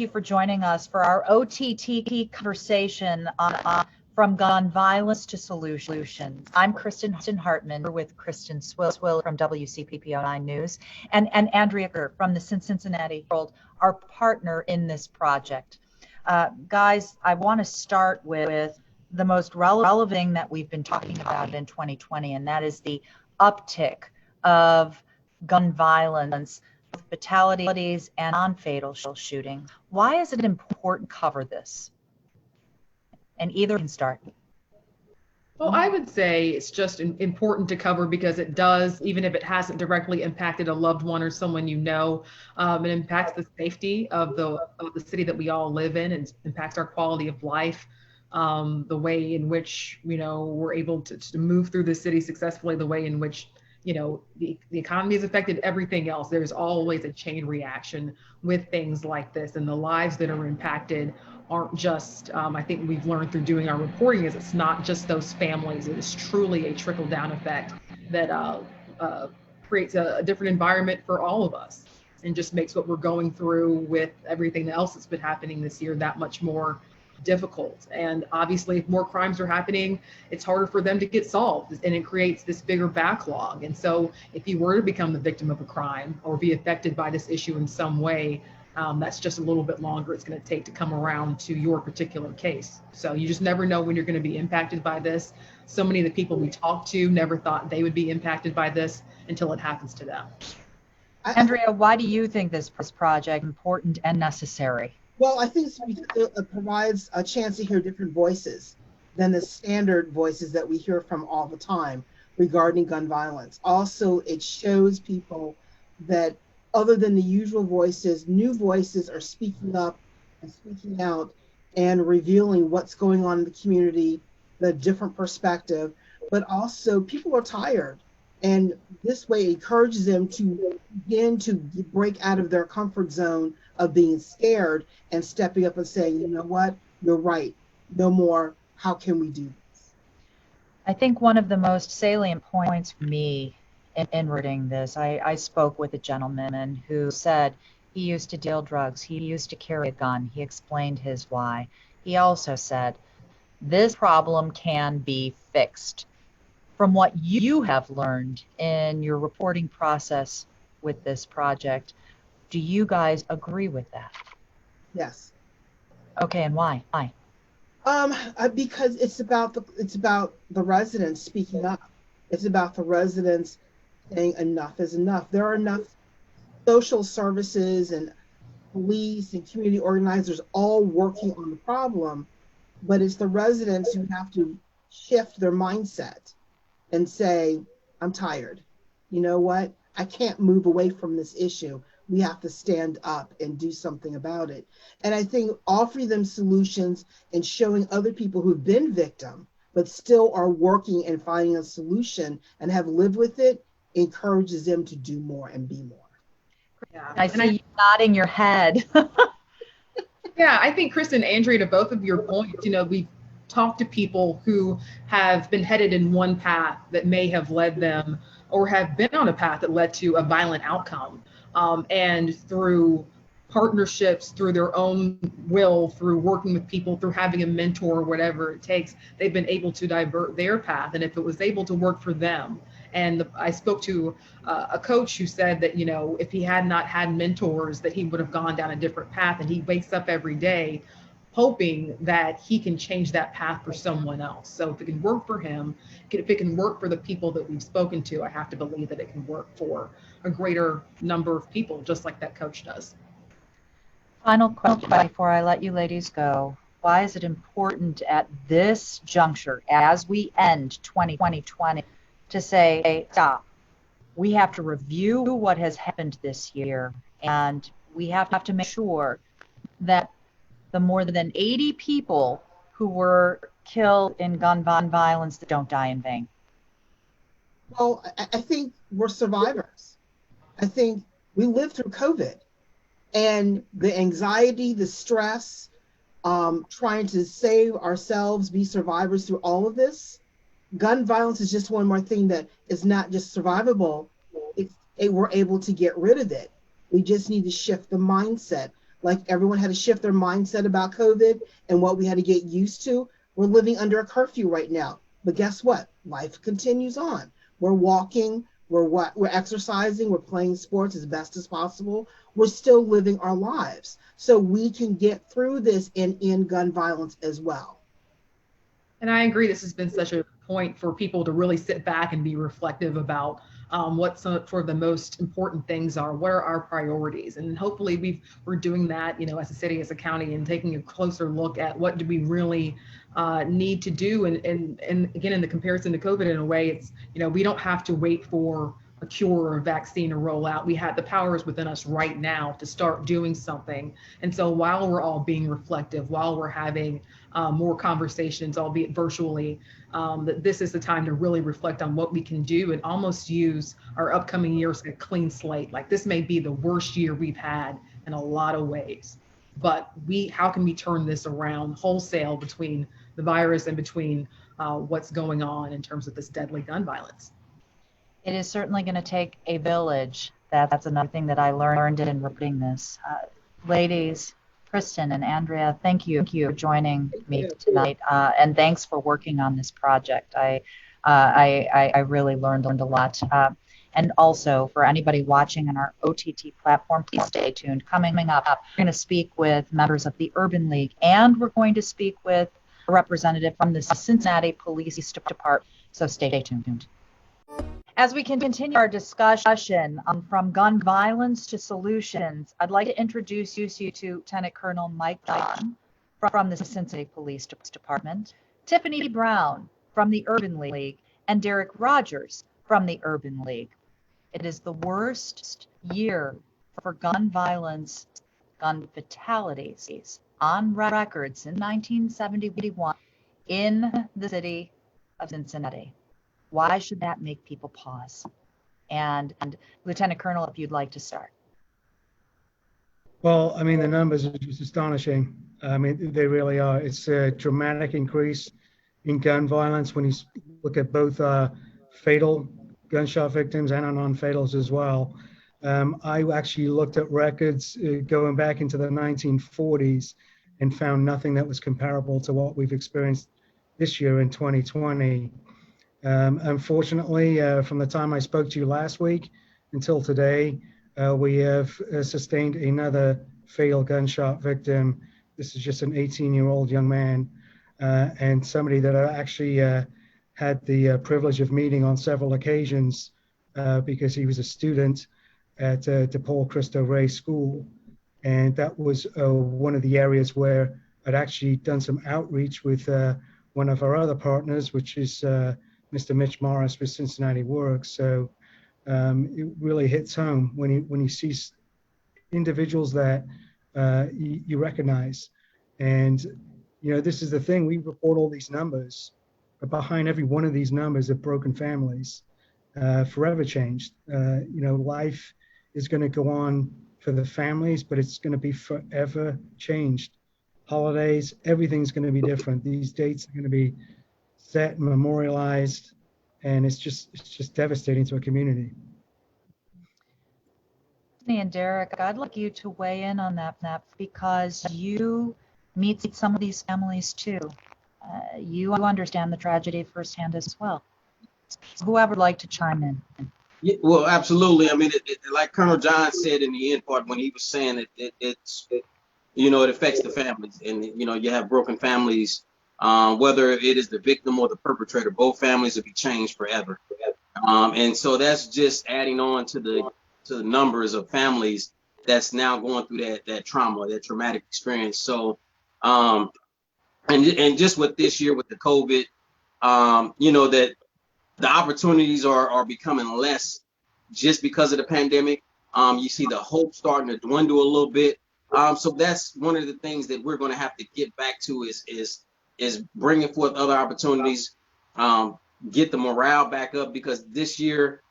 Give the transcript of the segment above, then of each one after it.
you for joining us for our OTT conversation on From Gun Violence to Solutions. I'm Kristen Hartman with Kristen Swilley from WCPO 9 News and Andria from the Cincinnati Herald, our partner in this project. Guys, I want to start with the most relevant thing that we've been talking about in 2020, and that is the uptick of gun violence, fatalities, and non-fatal shooting. Why is it important to cover this? And either can start. Well, I would say it's just important to cover because it does, even if it hasn't directly impacted a loved one or someone you know, it impacts the safety of the city that we all live in, and impacts our quality of life, the way in which we're able to move through the city successfully, the way in which the economy is affected, everything else. There's always a chain reaction with things like this, and the lives that are impacted aren't just, I think we've learned through doing our reporting, is it's not just those families. It is truly a trickle down effect that creates a different environment for all of us, and just makes what we're going through with everything else that's been happening this year that much more difficult. And obviously, if more crimes are happening, it's harder for them to get solved, and it creates this bigger backlog. And so if you were to become the victim of a crime or be affected by this issue in some way, that's just a little bit longer it's going to take to come around to your particular case. So you just never know when you're going to be impacted by this. So many of the people we talk to never thought they would be impacted by this until it happens to them. Andria, why do you think this project is important and necessary? Well, I think it provides a chance to hear different voices than the standard voices that we hear from all the time regarding gun violence. Also, it shows people that other than the usual voices, new voices are speaking up and speaking out and revealing what's going on in the community, the different perspective. But also, people are tired, and this way encourages them to begin to break out of their comfort zone of being scared and stepping up and saying, you know what, you're right, no more, how can we do this? I think one of the most salient points for me in reading this, I spoke with a gentleman who said he used to deal drugs, he used to carry a gun, he explained his why. He also said, this problem can be fixed. From what you have learned in your reporting process with this project, do you guys agree with that? Yes. Okay, and why? Why? Because it's about the residents speaking up. It's about the residents saying enough is enough. There are enough social services and police and community organizers all working on the problem, but it's the residents who have to shift their mindset and say, I'm tired. You know what? I can't move away from this issue. We have to stand up and do something about it. And I think offering them solutions and showing other people who've been victim, but still are working and finding a solution and have lived with it, encourages them to do more and be more. Yeah. I see you nodding your head. Yeah, I think Kristen and Andria, to both of your points, we've talked to people who have been headed in one path that may have led them, or have been on a path that led to a violent outcome. And through partnerships, through their own will, through working with people, through having a mentor, whatever it takes, they've been able to divert their path. And if it was able to work for them, and I spoke to a coach who said that, if he had not had mentors, that he would have gone down a different path. And he wakes up every day hoping that he can change that path for someone else. So if it can work for him, if it can work for the people that we've spoken to, I have to believe that it can work for a greater number of people, just like that coach does. Final question before I let you ladies go. Why is it important at this juncture, as we end 2020, to say, stop? We have to review what has happened this year, and we have to make sure that the more than 80 people who were killed in gun violence that don't die in vain. Well, I think we're survivors. I think we lived through COVID, and the anxiety, the stress, trying to save ourselves, be survivors through all of this. Gun violence is just one more thing that is not just survivable. We're able to get rid of it. We just need to shift the mindset like everyone had to shift their mindset about COVID and what we had to get used to. We're living under a curfew right now. But guess what? Life continues on. We're walking, we're exercising, we're playing sports as best as possible. We're still living our lives. So we can get through this and end gun violence as well. And I agree, this has been such a point for people to really sit back and be reflective about what some sort of the most important things are. What are our priorities? And hopefully we're doing that, as a city, as a county, and taking a closer look at what do we really need to do. And again, in the comparison to COVID, in a way, it's, we don't have to wait for a cure or a vaccine to roll out. We have the powers within us right now to start doing something. And so while we're all being reflective, while we're having more conversations, albeit virtually, that this is the time to really reflect on what we can do and almost use our upcoming years as a clean slate. Like, this may be the worst year we've had in a lot of ways, but how can we turn this around wholesale between the virus and between what's going on in terms of this deadly gun violence? It is certainly going to take a village. That's another thing that I learned in reporting this. Ladies, Kristen and Andria, thank you for joining me tonight, and thanks for working on this project. I really learned a lot. And also, for anybody watching on our OTT platform, please stay tuned. Coming up, we're going to speak with members of the Urban League, and we're going to speak with a representative from the Cincinnati Police Department. So stay tuned. As we continue our discussion from gun violence to solutions, I'd like to introduce you to Lieutenant Colonel Mike John from the Cincinnati Police Department, Tiffany Brown from the Urban League, and Derrick Rogers from the Urban League. It is the worst year for gun violence, gun fatalities on record since 1971 in the city of Cincinnati. Why should that make people pause? And Lieutenant Colonel, if you'd like to start. Well, I mean, the numbers are just astonishing. I mean, they really are. It's a dramatic increase in gun violence when you look at both fatal gunshot victims and non-fatals as well. I actually looked at records going back into the 1940s and found nothing that was comparable to what we've experienced this year in 2020. Unfortunately, from the time I spoke to you last week until today, we have sustained another fatal gunshot victim. This is just an 18-year-old young man, and somebody that I actually had the privilege of meeting on several occasions because he was a student at DePaul Cristo Rey School. And that was one of the areas where I'd actually done some outreach with one of our other partners, which is Mr. Mitch Morris with Cincinnati Works. So it really hits home when you see individuals that you recognize. And, this is the thing, we report all these numbers, but behind every one of these numbers are broken families, forever changed. Life is going to go on for the families, but it's going to be forever changed. Holidays, everything's going to be different. These dates are going to be set and memorialized, and it's just devastating to a community. Tiffany and Derrick, I'd like you to weigh in on that because you meet some of these families too. You understand the tragedy firsthand as well. Whoever would like to chime in? Yeah, well, absolutely. I mean, like Colonel John said in the end part when he was saying it affects the families, and you have broken families. Whether it is the victim or the perpetrator, both families will be changed forever. And so that's just adding on to the numbers of families that's now going through that trauma, that traumatic experience. So, and just with this year with the COVID, that the opportunities are becoming less just because of the pandemic. You see the hope starting to dwindle a little bit. So that's one of the things that we're going to have to get back to is bringing forth other opportunities, get the morale back up, because this year,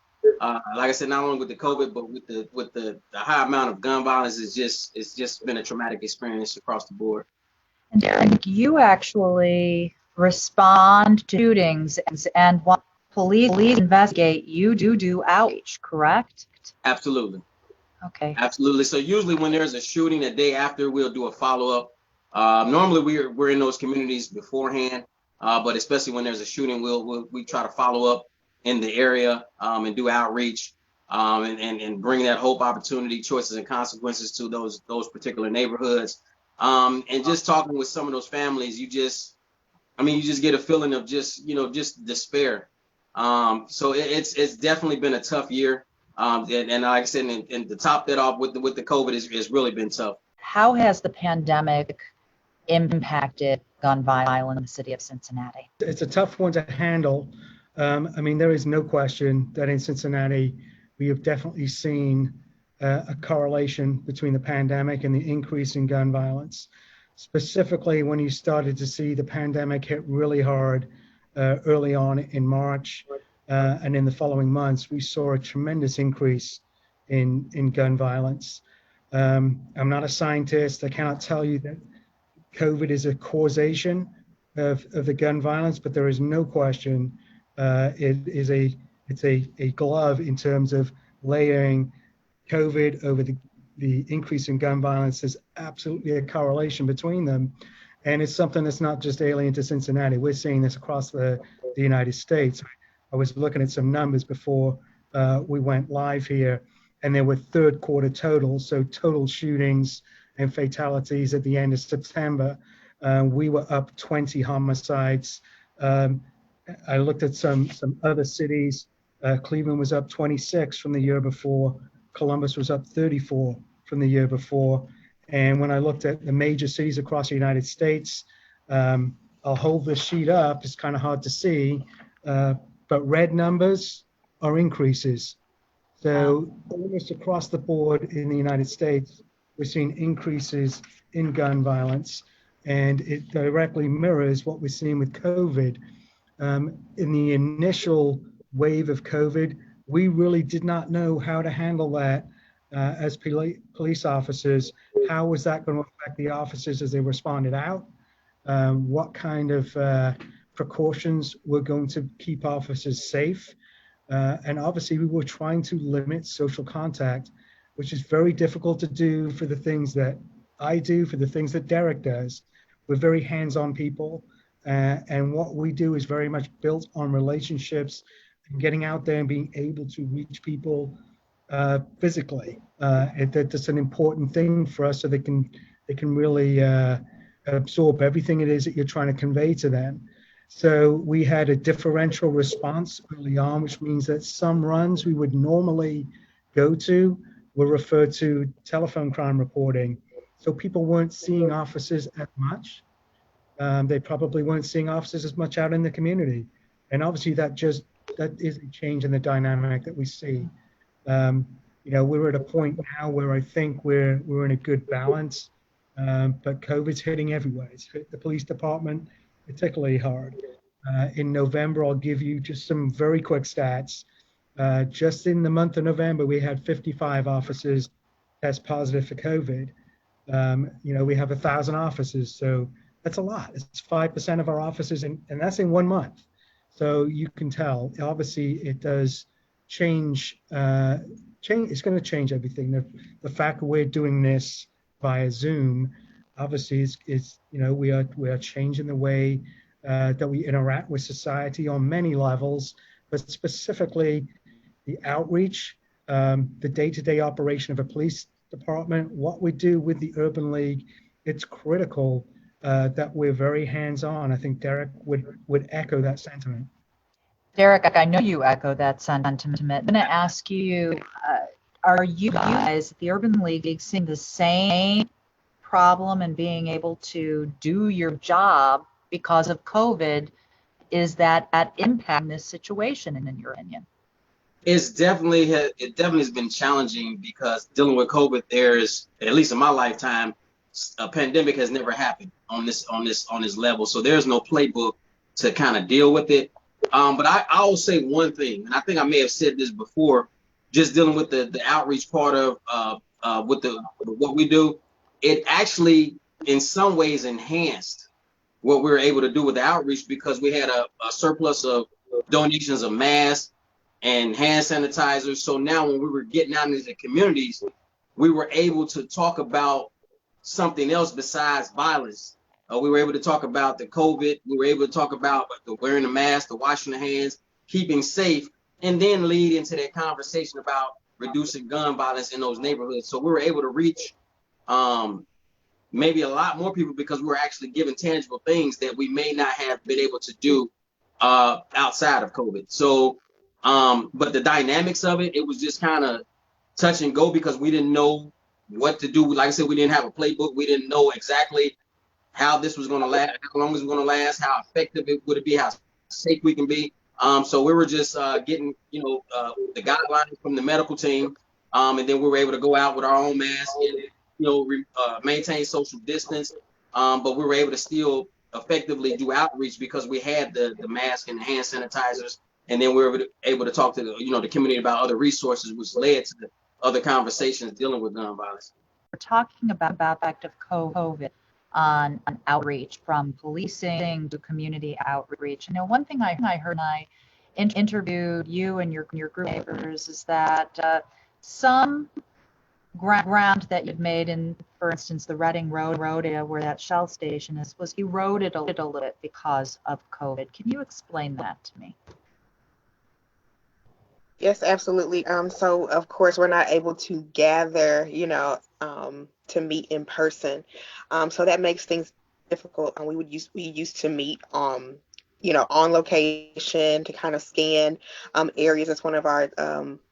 like I said, not only with the COVID, but with the high amount of gun violence, it's just been a traumatic experience across the board. And Derrick, you actually respond to shootings, and while police investigate, you do outreach, correct? Absolutely. Okay. Absolutely. So usually when there's a shooting, a day after, we'll do a follow-up. Normally we're in those communities beforehand, but especially when there's a shooting, we try to follow up in the area and do outreach and bring that hope, opportunity, choices, and consequences to those particular neighborhoods. And just talking with some of those families, you just get a feeling of just despair. So it's definitely been a tough year. And like I said, and to top that off with the COVID is really been tough. How has the pandemic impacted gun violence in the city of Cincinnati? It's a tough one to handle. There is no question that in Cincinnati, we have definitely seen a correlation between the pandemic and the increase in gun violence. Specifically, when you started to see the pandemic hit really hard early on in March and in the following months, we saw a tremendous increase in gun violence. I'm not a scientist. I cannot tell you that COVID is a causation of the gun violence, but there is no question it's a glove in terms of layering COVID over the increase in gun violence. There's absolutely a correlation between them. And it's something that's not just alien to Cincinnati. We're seeing this across the United States. I was looking at some numbers before we went live here, and there were third quarter totals, so total shootings and fatalities at the end of September. We were up 20 homicides. I looked at some other cities. Cleveland was up 26 from the year before. Columbus was up 34 from the year before. And when I looked at the major cities across the United States, I'll hold this sheet up. It's kind of hard to see, but red numbers are increases. So almost across the board in the United States, we're seeing increases in gun violence, and it directly mirrors what we're seeing with COVID. In the initial wave of COVID, we really did not know how to handle that as police officers. How was that going to affect the officers as they responded out? What kind of precautions were going to keep officers safe? And obviously, we were trying to limit social contact, which is very difficult to do for the things that I do, for the things that Derrick does. We're very hands-on people, and what we do is very much built on relationships and getting out there and being able to reach people physically. That's an important thing for us, so they can really absorb everything it is that you're trying to convey to them. So we had a differential response early on, which means that some runs we would normally go to were referred to telephone crime reporting. So people weren't seeing officers as much. They probably weren't seeing officers as much out in the community. And obviously that is a change in the dynamic that we see. We're at a point now where I think we're in a good balance, but COVID's hitting everywhere. It's hit the police department particularly hard. In November, I'll give you just some very quick stats. Just in the month of November, we had 55 officers test positive for COVID. We have 1,000 officers, so that's a lot. It's 5% of our officers, and that's in 1 month. So you can tell, obviously, it does change. It's going to change everything. The fact that we're doing this via Zoom, obviously, we are changing the way that we interact with society on many levels, but specifically the outreach, the day-to-day operation of a police department, what we do with the Urban League. It's critical that we're very hands-on. I think Derrick would echo that sentiment. Derrick, I know you echo that sentiment. I'm going to ask you, are you guys, the Urban League, seeing the same problem in being able to do your job because of COVID? Is that impacting this situation, in your opinion? It definitely has been challenging because dealing with COVID, there's, at least in my lifetime, a pandemic has never happened on this level. So there's no playbook to kind of deal with it. But I will say one thing, and I think I may have said this before, just dealing with the outreach part of with what we do, it actually in some ways enhanced what we were able to do with the outreach, because we had a surplus of donations of masks and hand sanitizers. So now when we were getting out into the communities, we were able to talk about something else besides violence. We were able to talk about the COVID. We were able to talk about the wearing the mask, the washing the hands, keeping safe, and then lead into that conversation about reducing gun violence in those neighborhoods. So we were able to reach maybe a lot more people because we were actually given tangible things that we may not have been able to do outside of COVID. So, but the dynamics of it, it was just kind of touch and go because we didn't know what to do. Like I said, we didn't have a playbook. We didn't know exactly how this was going to last, how long it was going to last, how effective it would be, how safe we can be. So we were just getting, the guidelines from the medical team, and then we were able to go out with our own masks and, maintain social distance. But we were able to still effectively do outreach because we had the mask and the hand sanitizers, and then we were able to talk to the community about other resources, which led to the other conversations dealing with gun violence. We're talking about the effect of COVID on outreach, from policing to community outreach. One thing I heard when I interviewed you and your group of neighbors is that some ground that you'd made in, for instance, the Reading Road area where that Shell station is, was eroded a little bit because of COVID. Can you explain that to me? Yes, absolutely. So of course we're not able to gather, to meet in person. So that makes things difficult. And we used to meet, on location to kind of scan areas. That's one of our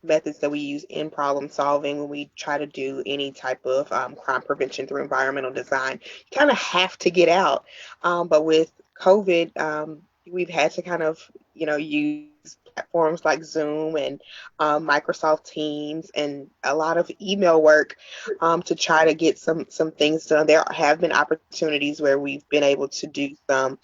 methods that we use in problem solving when we try to do any type of crime prevention through environmental design. You kind of have to get out. But with COVID, we've had to kind of, use platforms like Zoom and Microsoft Teams and a lot of email work to try to get some things done. There have been opportunities where we've been able to do some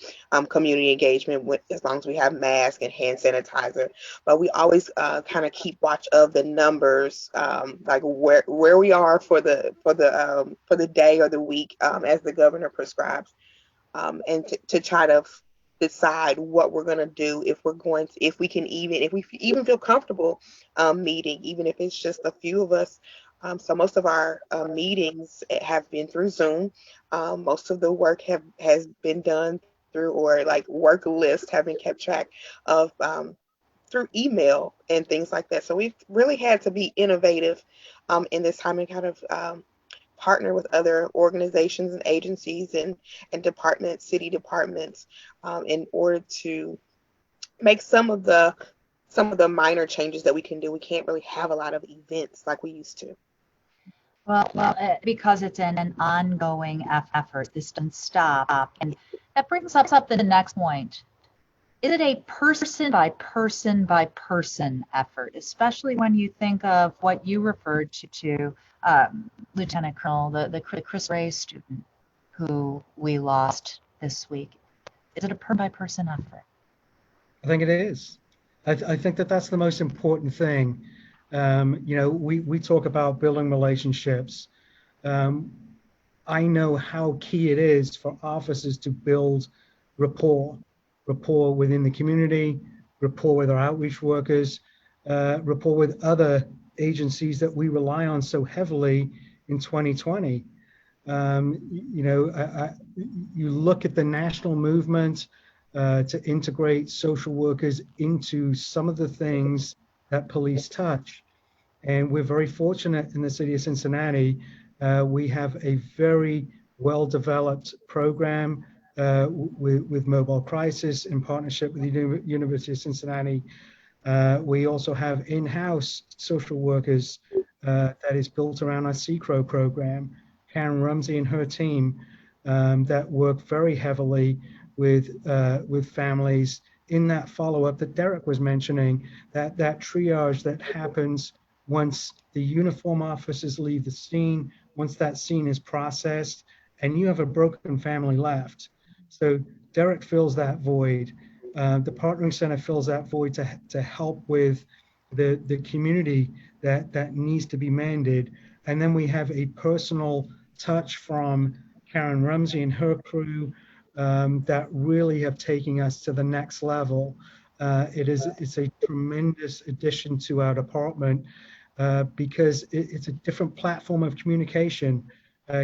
community engagement with, as long as we have masks and hand sanitizer. But we always kind of keep watch of the numbers, like where we are for the day or the week, as the governor prescribes, and to try to decide what we're going to do, if we even feel comfortable meeting, even if it's just a few of us. So most of our meetings have been through Zoom. Most of the work has been done through, or like work lists have been kept track of through email and things like that. So we've really had to be innovative in this time and kind of partner with other organizations and agencies and departments, city departments, in order to make some of the minor changes that we can do. We can't really have a lot of events like we used to. Well, because it's an ongoing effort. This doesn't stop. And that brings up the next point. Is it a person by person effort, especially when you think of what you referred to Lieutenant Colonel, the Chris Ray student who we lost this week? Is it a person by person effort? I think it is. I think that's the most important thing. We talk about building relationships. I know how key it is for officers to build rapport within the community, rapport with our outreach workers, rapport with other agencies that we rely on so heavily in 2020. You look at the national movement to integrate social workers into some of the things that police touch. And we're very fortunate in the city of Cincinnati. We have a very well-developed program with Mobile Crisis in partnership with the University of Cincinnati. We also have in-house social workers that is built around our CCRO program. Karen Rumsey and her team that work very heavily with families in that follow-up that Derrick was mentioning, that triage that happens once the uniform officers leave the scene, once that scene is processed, and you have a broken family left. So Derrick fills that void. The Partnering Center fills that void to help with the community that needs to be mended. And then we have a personal touch from Karen Rumsey and her crew that really have taken us to the next level. It's a tremendous addition to our department. because it's a different platform of communication.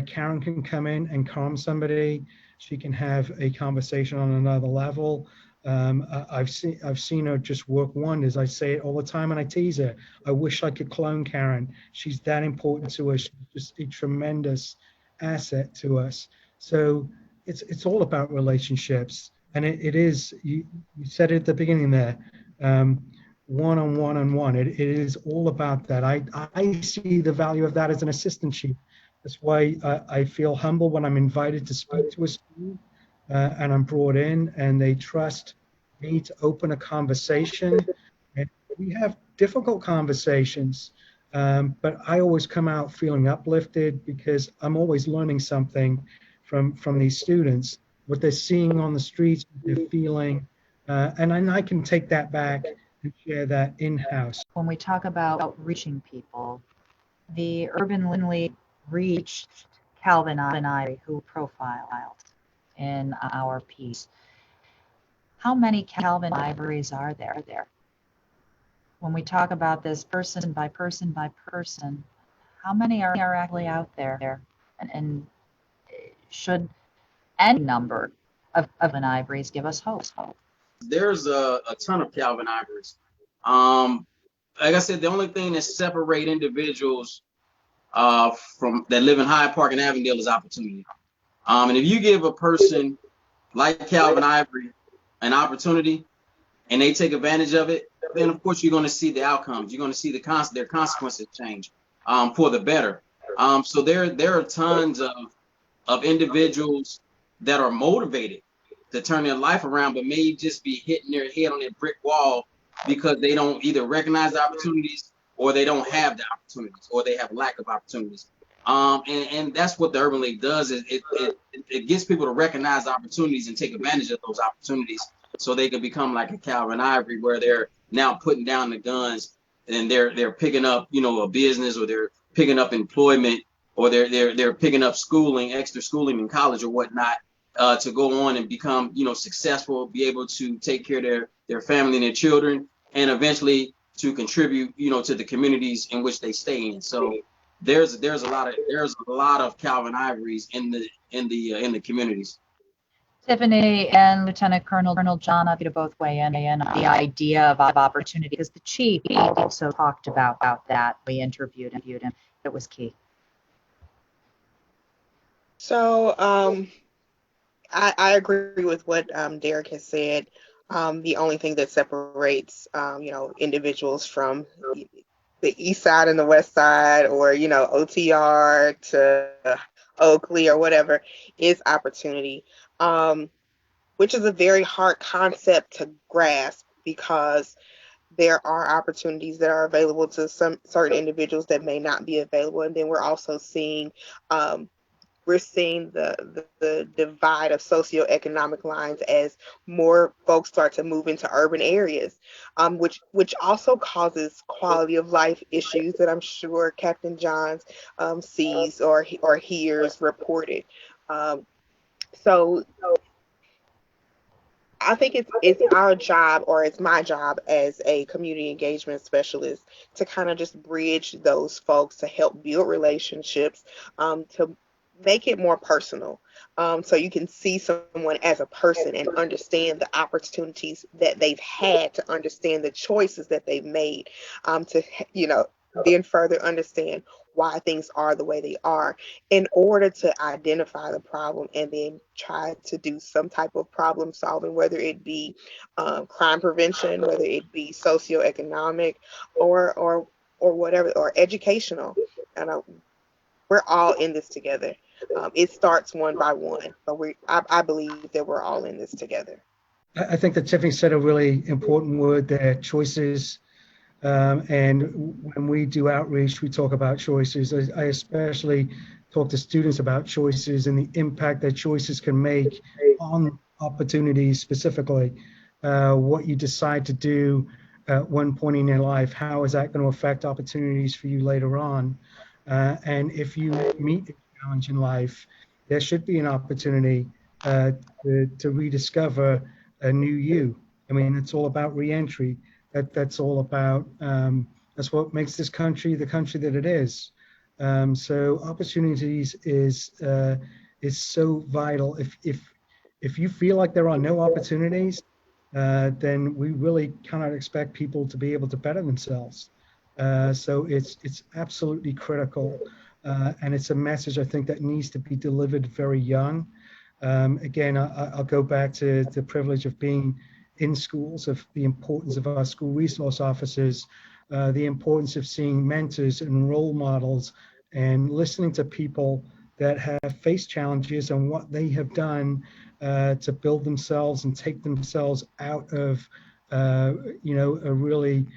Karen can come in and calm somebody. She can have a conversation on another level. I've seen her just work wonders. I say it all the time and I tease her. I wish I could clone Karen. She's that important to us. She's just a tremendous asset to us. So it's all about relationships. And it is, you said it at the beginning there, one on one on one. It is all about that. I see the value of that as an assistant chief. That's why I feel humble when I'm invited to speak to a student and I'm brought in and they trust me to open a conversation. And we have difficult conversations, but I always come out feeling uplifted because I'm always learning something from these students, what they're seeing on the streets, what they're feeling, and I can take that back and share that in-house. When we talk about reaching people, the Urban League reached Calvin Ivory, who profiled in our piece. How many Calvin Ivories are there? When we talk about this person by person by person, how many are actually out there? And should any number of Calvin Ivories give us hope? There's a ton of Calvin Ivories. Like I said, the only thing that separate individuals from that live in Hyde Park and Avondale is opportunity. And if you give a person like Calvin Ivory an opportunity and they take advantage of it, then of course you're going to see the outcomes. You're going to see their consequences change for the better. So there are tons of individuals that are motivated to turn their life around, but may just be hitting their head on that brick wall because they don't either recognize the opportunities or they don't have the opportunities or they have lack of opportunities. And that's what the Urban League does is it gets people to recognize the opportunities and take advantage of those opportunities so they can become like a Calvin Ivory where they're now putting down the guns and they're picking up, a business or they're picking up employment or they're picking up schooling, extra schooling in college or whatnot, to go on and become, successful, be able to take care of their family and their children, and eventually to contribute, to the communities in which they stay in. So there's a lot of Calvin Ivories in the communities. Tiffany and Lieutenant Colonel John, I'd like you to both weigh in on the idea of opportunity, because the chief also talked about that. We interviewed him. It was key. So I agree with what Derrick has said. The only thing that separates individuals from the east side and the west side, or OTR to Oakley or whatever, is opportunity, which is a very hard concept to grasp because there are opportunities that are available to some certain individuals that may not be available, and then we're also seeing the divide of socioeconomic lines as more folks start to move into urban areas, which also causes quality of life issues that I'm sure Captain Johns sees or hears reported. So I think it's our job, or it's my job as a community engagement specialist, to kind of just bridge those folks, to help build relationships, to make it more personal, so you can see someone as a person and understand the opportunities that they've had, to understand the choices that they've made, to then further understand why things are the way they are, in order to identify the problem and then try to do some type of problem solving, whether it be crime prevention, whether it be socioeconomic, or whatever, or educational. And we're all in this together. It starts one by one, but I believe that we're all in this together. I think that Tiffany said a really important word there, choices. And when we do outreach, we talk about choices. I especially talk to students about choices and the impact that choices can make on opportunities specifically. What you decide to do at one point in your life, how is that going to affect opportunities for you later on? And if you meet a challenge in life, there should be an opportunity to rediscover a new you. I mean, it's all about reentry. That's all about That's what makes this country the country that it is. So opportunities is so vital. If you feel like there are no opportunities, then we really cannot expect people to be able to better themselves. So it's absolutely critical, and it's a message I think that needs to be delivered very young. Again, I'll go back to the privilege of being in schools, of the importance of our school resource officers, the importance of seeing mentors and role models, and listening to people that have faced challenges and what they have done to build themselves and take themselves out of, a really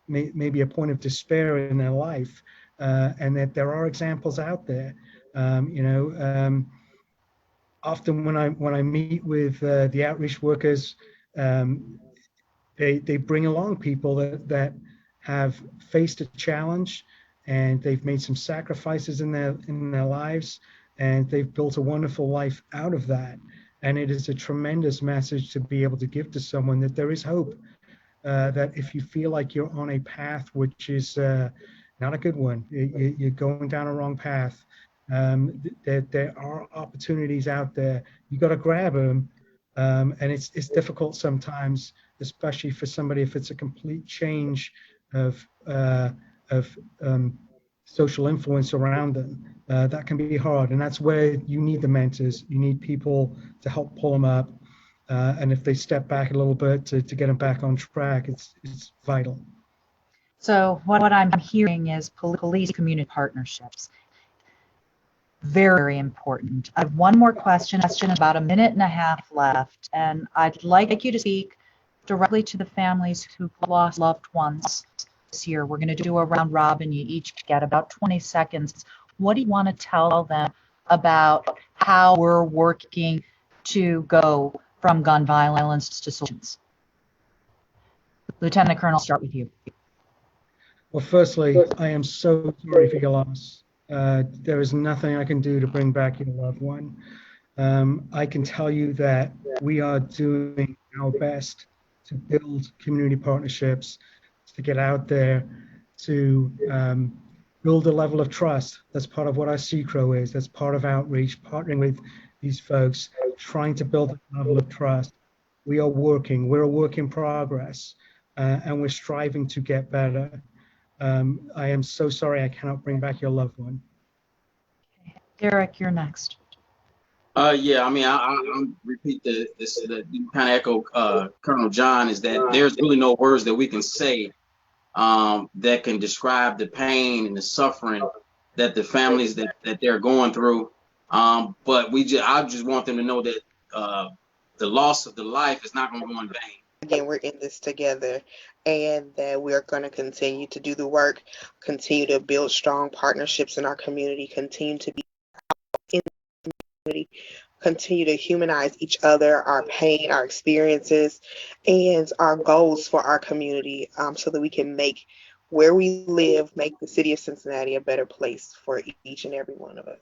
maybe a point of despair in their life, and that there are examples out there. Often when I meet with the outreach workers, they bring along people that have faced a challenge, and they've made some sacrifices in their lives, and they've built a wonderful life out of that. And it is a tremendous message to be able to give to someone that there is hope. That if you feel like you're on a path which is not a good one, you're going down a wrong path, that there are opportunities out there. You got to grab them, and it's difficult sometimes, especially for somebody if it's a complete change of social influence around them. That can be hard, and that's where you need the mentors. You need people to help pull them up. And if they step back a little bit to get them back on track, it's vital. So what I'm hearing is police community partnerships. Very important. I have one more question, about a minute and a half left, and I'd like you to speak directly to the families who've lost loved ones this year. We're going to do a round robin. You each get about 20 seconds. What do you want to tell them about how we're working to go from gun violence to solutions? Lieutenant Colonel, start with you. Well, firstly, I am so sorry for your loss. There is nothing I can do to bring back your loved one. I can tell you that we are doing our best to build community partnerships, to get out there, to build a level of trust. That's part of what our CCRO is. That's part of outreach, partnering with these folks, trying to build a level of trust. We are working. We're a work in progress, and we're striving to get better. I am so sorry I cannot bring back your loved one. Derrick, you're next. Yeah, I mean, I'm repeat the kind of echo Colonel John, is that there's really no words that we can say that can describe the pain and the suffering that the families that they're going through. But I just want them to know that the loss of the life is not going to go in vain. Again, we're in this together, and that we're going to continue to do the work, continue to build strong partnerships in our community, continue to be in the community, continue to humanize each other, our pain, our experiences, and our goals for our community, so that we can make where we live, make the city of Cincinnati a better place for each and every one of us.